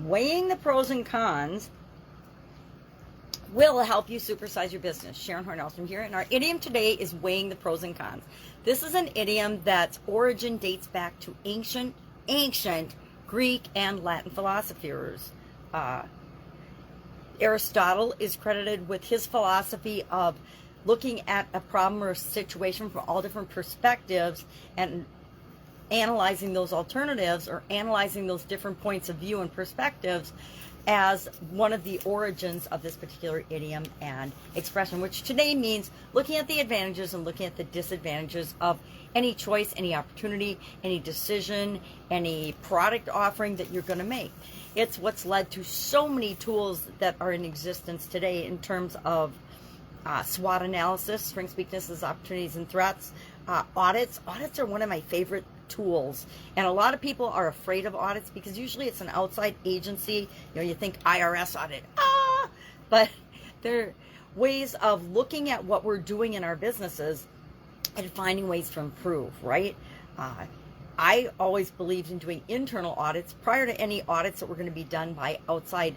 weighing the pros and cons will help you supersize your business. Sharon Horne-Ellstrom here, and our idiom today is weighing the pros and cons. This is an idiom that's origin dates back to ancient Greek and Latin philosophers. Aristotle is credited with his philosophy of looking at a problem or a situation from all different perspectives and analyzing those alternatives or analyzing those different points of view and perspectives as one of the origins of this particular idiom and expression, which today means looking at the advantages and looking at the disadvantages of any choice, any opportunity, any decision, any product offering that you're going to make. It's what's led to so many tools that are in existence today in terms of SWOT analysis, strengths, weaknesses, opportunities, and threats. Audits. Audits are one of my favorite tools, and a lot of people are afraid of audits because usually it's an outside agency. You know, you think IRS audit, but they're ways of looking at what we're doing in our businesses and finding ways to improve, right? I always believed in doing internal audits prior to any audits that were going to be done by outside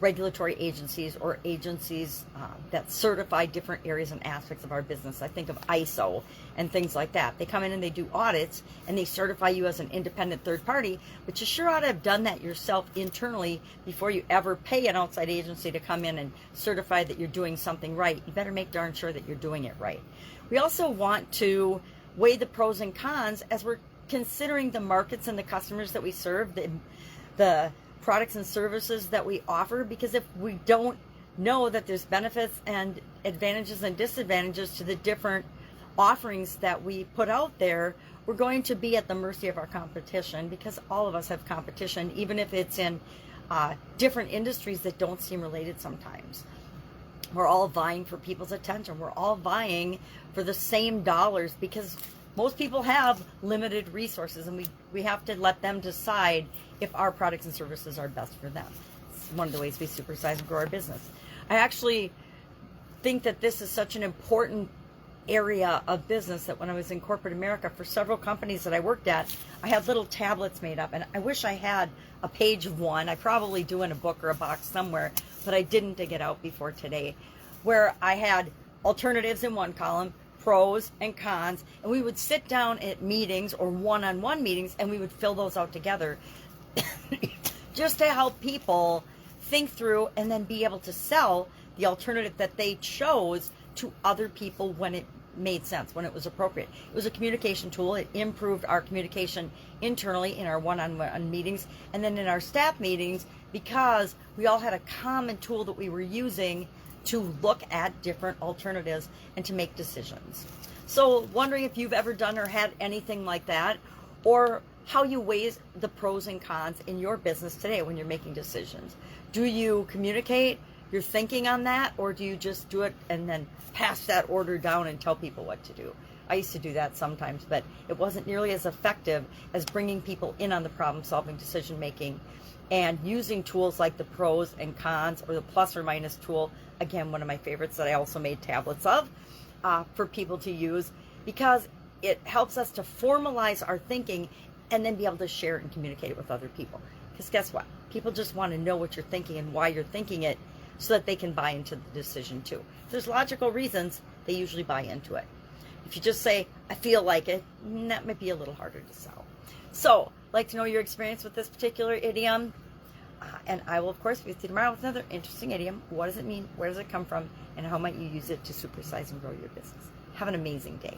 regulatory agencies or agencies that certify different areas and aspects of our business. I think of ISO and things like that. They come in and they do audits and they certify you as an independent third party, but you sure ought to have done that yourself internally before you ever pay an outside agency to come in and certify that you're doing something right. You better make darn sure that you're doing it right. We also want to weigh the pros and cons as we're considering the markets and the customers that we serve, the products and services that we offer, because if we don't know that there's benefits and advantages and disadvantages to the different offerings that we put out there, we're going to be at the mercy of our competition, because all of us have competition, even if it's in different industries that don't seem related sometimes. We're all vying for people's attention. We're all vying for the same dollars because most people have limited resources, and we have to let them decide if our products and services are best for them. It's one of the ways we supersize and grow our business. I actually think that this is such an important area of business that when I was in corporate America for several companies that I worked at, I had little tablets made up, and I wish I had a page of one. I probably do in a book or a box somewhere, but I didn't dig it out before today, where I had alternatives in one column, pros and cons, and we would sit down at meetings or one-on-one meetings and we would fill those out together just to help people think through and then be able to sell the alternative that they chose to other people when it made sense, when it was appropriate. It was a communication tool. It improved our communication internally in our one-on-one meetings and then in our staff meetings, because we all had a common tool that we were using to look at different alternatives and to make decisions. So wondering if you've ever done or had anything like that, or how you weigh the pros and cons in your business today when you're making decisions. Do you communicate your thinking on that, or do you just do it and then pass that order down and tell people what to do? I used to do that sometimes, but it wasn't nearly as effective as bringing people in on the problem-solving decision-making and using tools like the pros and cons or the plus or minus tool. Again, one of my favorites that I also made tablets of for people to use, because it helps us to formalize our thinking and then be able to share it and communicate it with other people. Because guess what? People just want to know what you're thinking and why you're thinking it so that they can buy into the decision too. If there's logical reasons, they usually buy into it. If you just say, I feel like it, that might be a little harder to sell. So, I'd like to know your experience with this particular idiom. And I will, of course, be with you tomorrow with another interesting idiom. What does it mean? Where does it come from? And how might you use it to supersize and grow your business? Have an amazing day.